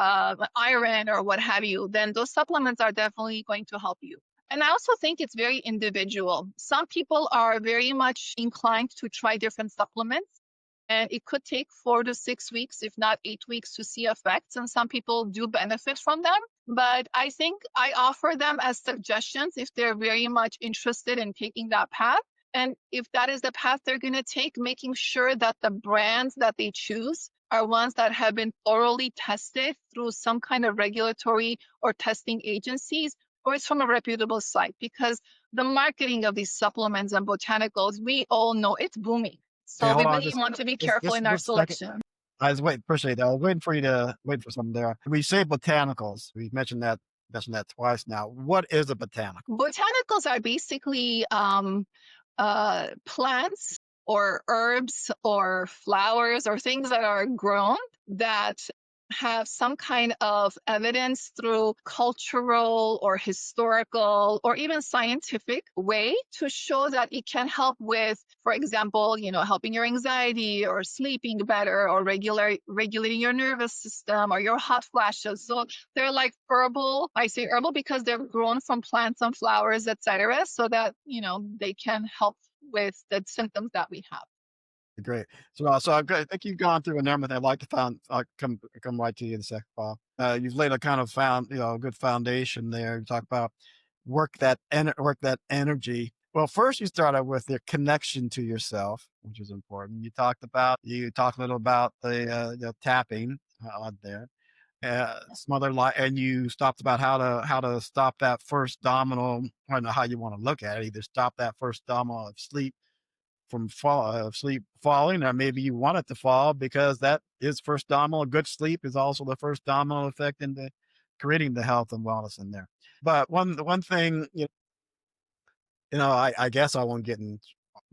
iron or what have you, then those supplements are definitely going to help you. And I also think it's very individual. Some people are very much inclined to try different supplements, and it could take 4 to 6 weeks, if not 8 weeks, to see effects. And some people do benefit from them. But I think I offer them as suggestions if they're very much interested in taking that path. And if that is the path they're going to take, making sure that the brands that they choose are ones that have been thoroughly tested through some kind of regulatory or testing agencies, or it's from a reputable site, because the marketing of these supplements and botanicals, we all know it's booming. Hey, So we hold on. really want to be Just, careful just, in our just a second. selection. I was waiting, appreciate that. I was waiting for you to wait for something there. We say botanicals. We mentioned that twice now. What is a botanical? Botanicals are basically plants or herbs or flowers or things that are grown that have some kind of evidence through cultural or historical or even scientific way to show that it can help with, for example, helping your anxiety or sleeping better or regulating your nervous system or your hot flashes. So they're like herbal. I say herbal because they're grown from plants and flowers, etc., so that they can help with the symptoms that we have. Great. So I think you've gone through a number that I'd like to I'll come right to you in a second, Paul. You've laid a kind of a good foundation there. You talk about work that energy. Well, first you start out with the connection to yourself, which is important. You talked a little about the tapping on there. some other and you stopped about how to stop that first domino. I don't know how you want to look at it. Either stop that first domino of sleep from sleep falling, or maybe you want it to fall because that is first domino. Good sleep is also the first domino effect into creating the health and wellness in there. But one thing, I guess I won't get in.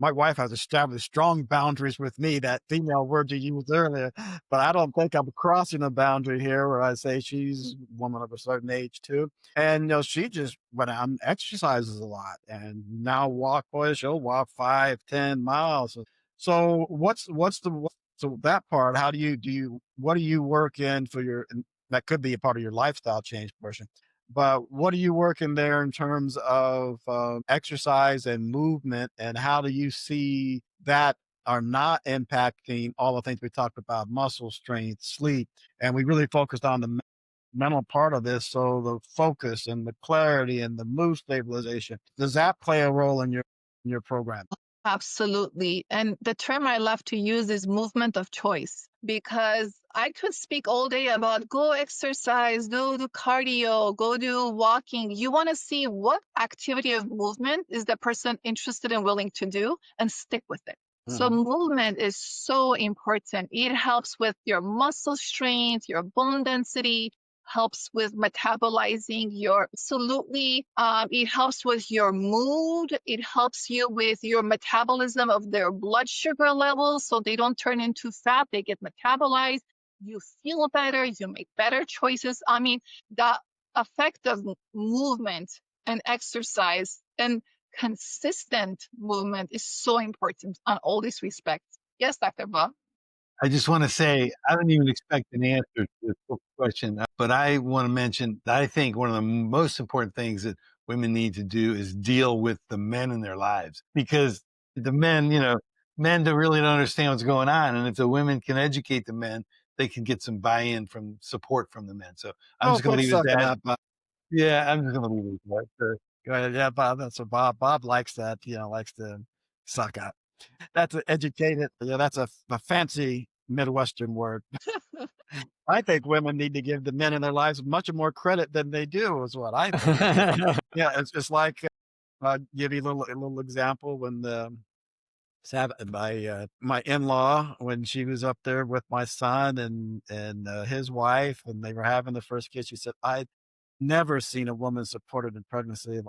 My wife has established strong boundaries with me, that female word you used earlier, but I don't think I'm crossing a boundary here where I say she's a woman of a certain age too. And she just went out and exercises a lot and now she'll walk 5-10 miles. So so that part, how what do you work in for and that could be a part of your lifestyle change portion. But what are you working there in terms of exercise and movement, and how do you see that are not impacting all the things we talked about, muscle strength, sleep, and we really focused on the mental part of this. So the focus and the clarity and the mood stabilization, does that play a role in your program? Absolutely. And the term I love to use is movement of choice, because I could speak all day about go exercise, go do cardio, go do walking. You want to see what activity of movement is the person interested and willing to do and stick with it. So movement is so important. It helps with your muscle strength, your bone density, helps with metabolizing your absolutely. It helps with your mood. It helps you with your metabolism of their blood sugar levels, so they don't turn into fat. They get metabolized. You feel better. You make better choices. I mean, the effect of movement and exercise and consistent movement is so important on all these respects. Yes, Dr. Bob. I just want to say, I don't even expect an answer to this question, but I want to mention that I think one of the most important things that women need to do is deal with the men in their lives, because the men, men really don't understand what's going on. And if the women can educate the men, they can get some buy-in from support from the men. So I'm just going to leave it at that. Bob. Yeah, I'm just going to leave it at that. Go ahead. Yeah, Bob. That's what Bob likes that, likes to suck up. That's an educated. Yeah, that's a fancy Midwestern word. I think women need to give the men in their lives much more credit than they do, is what I think. Yeah, it's just like, give you a little example when my in-law, when she was up there with my son and his wife, and they were having the first kid, she said, "I never seen a woman supported in pregnancy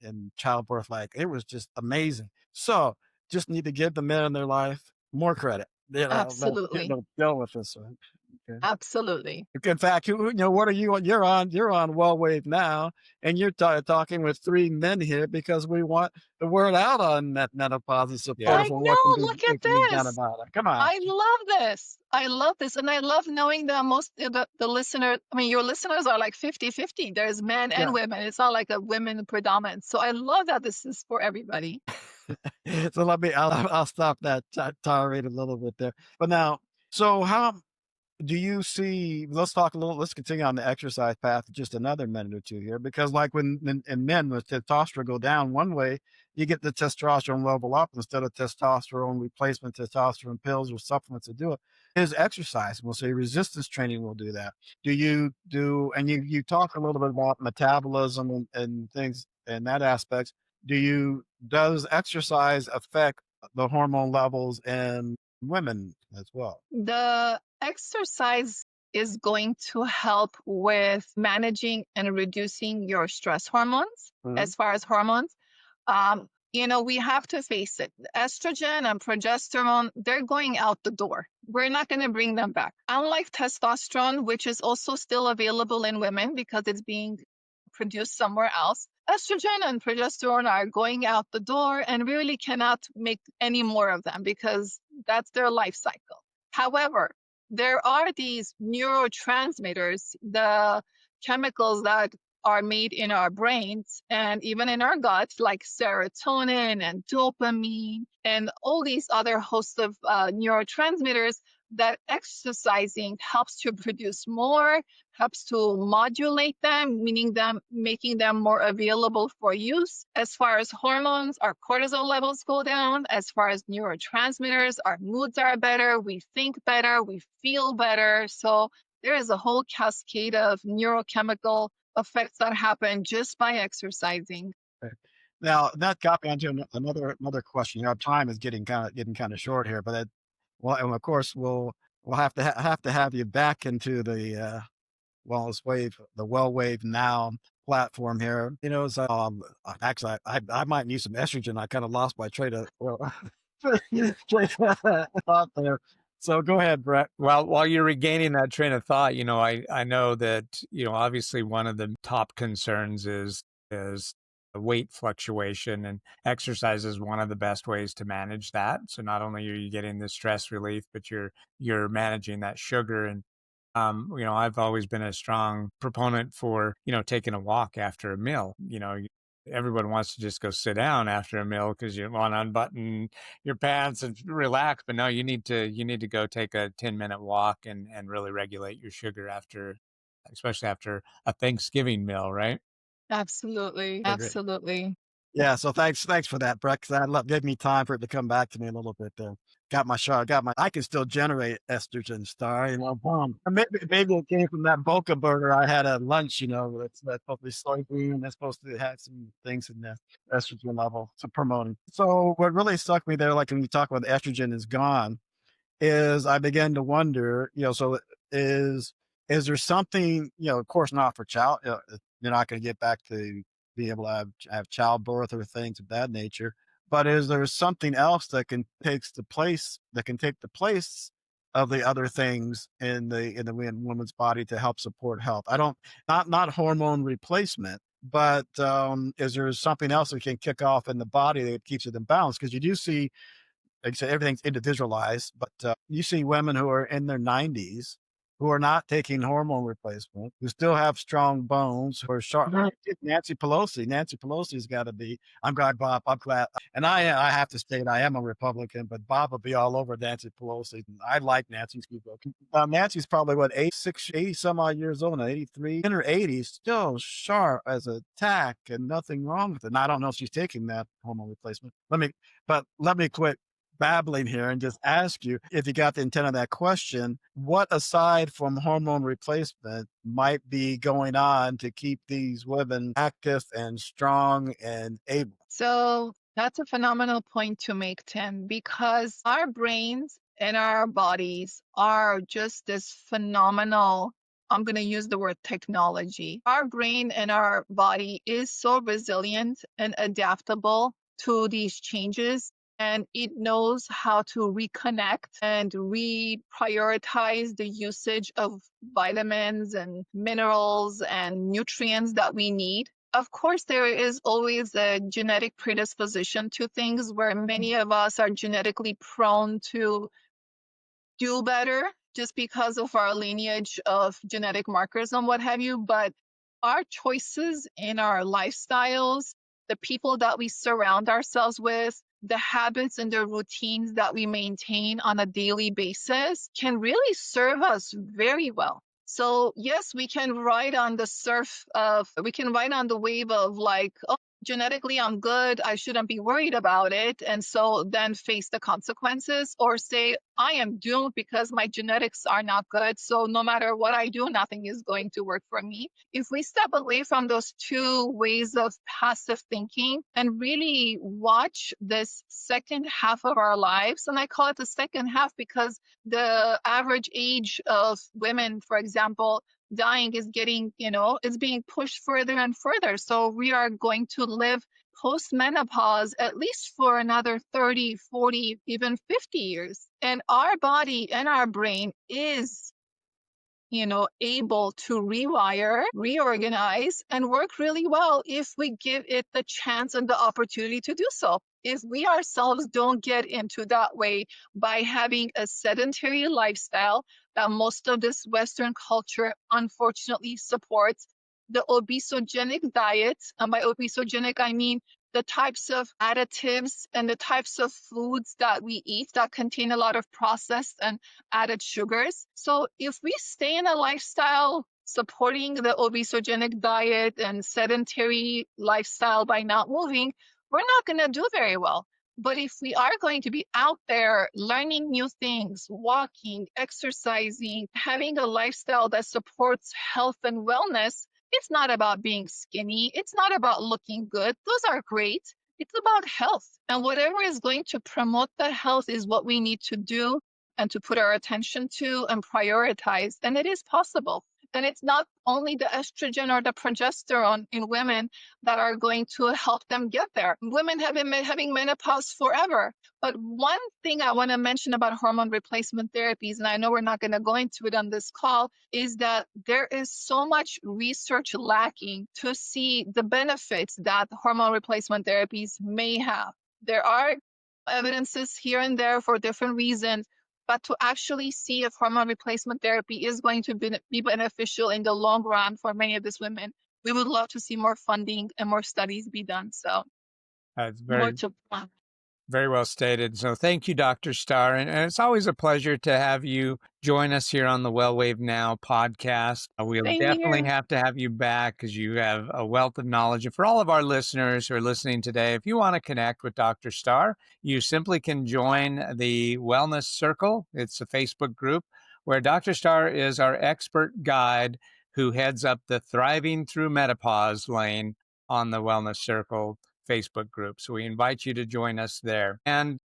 and childbirth like it was just amazing." So just need to give the men in their life more credit. Absolutely. They'll deal with this. Okay. Absolutely. In fact, what are you on? You're on WellWaveNOW, and you're talking with three men here because we want the word out on menopause and support I for know. Look at what can be done this. about it. Come on. I love this. I love this. And I love knowing that the listener, I mean, your listeners are like 50-50. There's men Yeah. and women. It's not like a women predominant. So I love that this is for everybody. So I'll stop that tirade a little bit there. But now, so how do you see, let's continue on the exercise path just another minute or two here, because like when in men with testosterone go down one way, you get the testosterone level up instead of testosterone replacement, testosterone pills or supplements to do it is exercise. We'll say resistance training will do that. Do you do, and you talk a little bit about metabolism and things in that aspect. Does exercise affect the hormone levels in women as well? The exercise is going to help with managing and reducing your stress hormones. As far as hormones, we have to face it. Estrogen and progesterone, they're going out the door. We're not going to bring them back. Unlike testosterone, which is also still available in women because it's being produced somewhere else, estrogen and progesterone are going out the door, and we really cannot make any more of them because that's their life cycle. However, there are these neurotransmitters, the chemicals that are made in our brains and even in our guts, like serotonin and dopamine and all these other hosts of neurotransmitters that exercising helps to produce more, helps to modulate them, making them more available for use. As far as hormones, our cortisol levels go down. As far as neurotransmitters, our moods are better, we think better, we feel better. So there is a whole cascade of neurochemical effects that happen just by exercising. Okay. Now that got me onto another question. Our time is getting kind of short here, but well, and of course we'll have to have you back into the the WellWaveNOW platform here. Actually, I might need some estrogen. I kind of lost my train of thought there. So go ahead, Brett. Well, while you're regaining that train of thought, I know that, obviously one of the top concerns is weight fluctuation, and exercise is one of the best ways to manage that. So not only are you getting the stress relief, but you're managing that sugar. And I've always been a strong proponent for, taking a walk after a meal. Everyone wants to just go sit down after a meal because you want to unbutton your pants and relax. But no, you need to go take a 10-minute walk and really regulate your sugar especially after a Thanksgiving meal, right? Absolutely. Agree. Absolutely. Yeah, so thanks for that, Brett, 'cause gave me time for it to come back to me a little bit there. Got my shot, I can still generate estrogen, Star, maybe it came from that Boca burger I had at lunch, that's supposed to be soybean, that's supposed to have some things in the estrogen level to promoting. So what really stuck me there, like when you talk about the estrogen is gone, is I began to wonder, so is there something, of course not for child, you're not going to get back to be able to have childbirth or things of that nature, but is there something else that can take the place of the other things in the woman's body to help support health? I don't, not hormone replacement, but is there something else that can kick off in the body that keeps it in balance? Because you do see, like I said, everything's individualized, but you see women who are in their 90s who are not taking hormone replacement, who still have strong bones, who are sharp. Right. Nancy Pelosi's got to be. I'm glad, Bob. I'm glad, and I have to state I am a Republican, but Bob will be all over Nancy Pelosi. I like Nancy's people. Nancy's probably what 80 some odd years old, 83 in her 80s, still sharp as a tack, and nothing wrong with it. And I don't know if she's taking that hormone replacement. Let me quit babbling here and just ask you, if you got the intent of that question, what aside from hormone replacement might be going on to keep these women active and strong and able? So that's a phenomenal point to make, Tim, because our brains and our bodies are just this phenomenal. I'm going to use the word technology. Our brain and our body is so resilient and adaptable to these changes, and it knows how to reconnect and reprioritize the usage of vitamins and minerals and nutrients that we need. Of course, there is always a genetic predisposition to things where many of us are genetically prone to do better just because of our lineage of genetic markers and what have you. But our choices in our lifestyles, the people that we surround ourselves with, the habits and the routines that we maintain on a daily basis can really serve us very well. So yes, we can ride on the wave of like, oh, genetically I'm good, I shouldn't be worried about it, and so then face the consequences, or say I am doomed because my genetics are not good, so no matter what I do, nothing is going to work for me. If we step away from those two ways of passive thinking and really watch this second half of our lives, and I call it the second half because the average age of women, for example, dying is getting, it's being pushed further and further. So we are going to live post menopause at least for another 30, 40, even 50 years. And our body and our brain is able to rewire, reorganize, and work really well if we give it the chance and the opportunity to do so. If we ourselves don't get into that way by having a sedentary lifestyle that most of this Western culture unfortunately supports, the obesogenic diet, and by obesogenic, I mean the types of additives and the types of foods that we eat that contain a lot of processed and added sugars. So if we stay in a lifestyle supporting the obesogenic diet and sedentary lifestyle by not moving, we're not going to do very well. But if we are going to be out there learning new things, walking, exercising, having a lifestyle that supports health and wellness, it's not about being skinny. It's not about looking good. Those are great. It's about health. And whatever is going to promote that health is what we need to do and to put our attention to and prioritize. And it is possible. And it's not only the estrogen or the progesterone in women that are going to help them get there. Women have been having menopause forever. But one thing I want to mention about hormone replacement therapies, and I know we're not going to go into it on this call, is that there is so much research lacking to see the benefits that hormone replacement therapies may have. There are evidences here and there for different reasons, but to actually see if hormone replacement therapy is going to be beneficial in the long run for many of these women, we would love to see more funding and more studies be done. So It's more very, to plan. very well stated. So thank you, Dr. Starr. And it's always a pleasure to have you join us here on the WellWaveNOW podcast. We'll Same definitely here. have to have you back because you have a wealth of knowledge. And for all of our listeners who are listening today, if you want to connect with Dr. Starr, you simply can join the Wellness Circle. It's a Facebook group where Dr. Starr is our expert guide who heads up the Thriving Through Menopause lane on the Wellness Circle Facebook group. So we invite you to join us there. And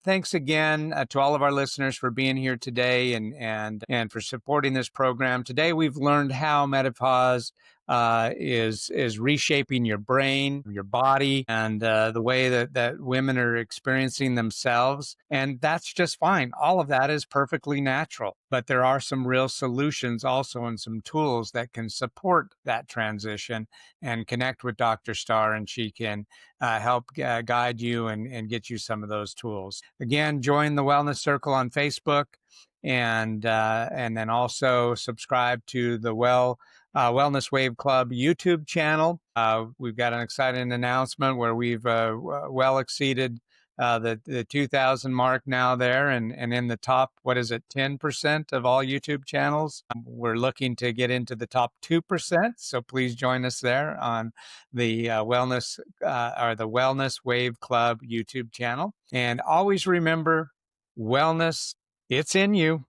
thanks again to all of our listeners for being here today and for supporting this program. Today we've learned how menopause is reshaping your brain, your body, and the way that women are experiencing themselves. And that's just fine. All of that is perfectly natural. But there are some real solutions also and some tools that can support that transition, and connect with Dr. Starr, and she can help guide you and get you some of those tools. Again, join the Wellness Circle on Facebook, and then also subscribe to the Wellness Wave Club YouTube channel. We've got an exciting announcement where we've well exceeded the 2,000 mark now there, and in the top, 10% of all YouTube channels. We're looking to get into the top 2%, so please join us there on the Wellness Wave Club YouTube channel. And always remember, wellness, it's in you.